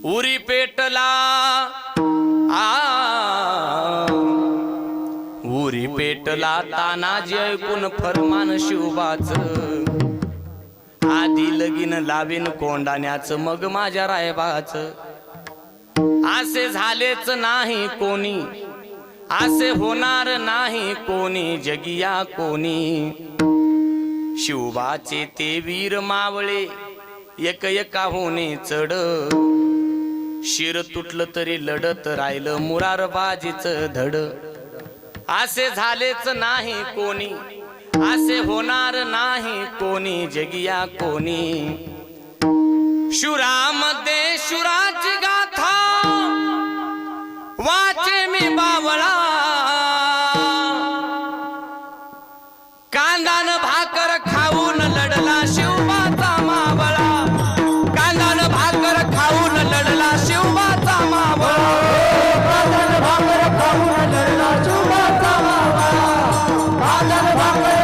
उरी पेटला उरी पेटला तानाजी ऐकून फरमान शिवबाच आधी लगीन लावीन कोंडाण्याचं मग माझ्या रायबाच असे झालेच नाही कोणी असे होणार नाही कोणी जगिया कोणी शिवबाचे ते वीर मावळे एक एका होणे चढ शिर तुटलं तरी लढत राहिलं मुरारबाजीच धड असे झालेच नाही कोणी असे होणार नाही कोणी जगिया कोणी शुरामध्ये शुराची गाथा वाचे मी बावळा कांदान भाकर खाऊन लढला शिवबाचा मावळा कांदान भाकर खाऊन लढला शिवबाचा मावळा कांदान भाकर खाऊन लढला शिवबाचा मावळा कांदान भाकर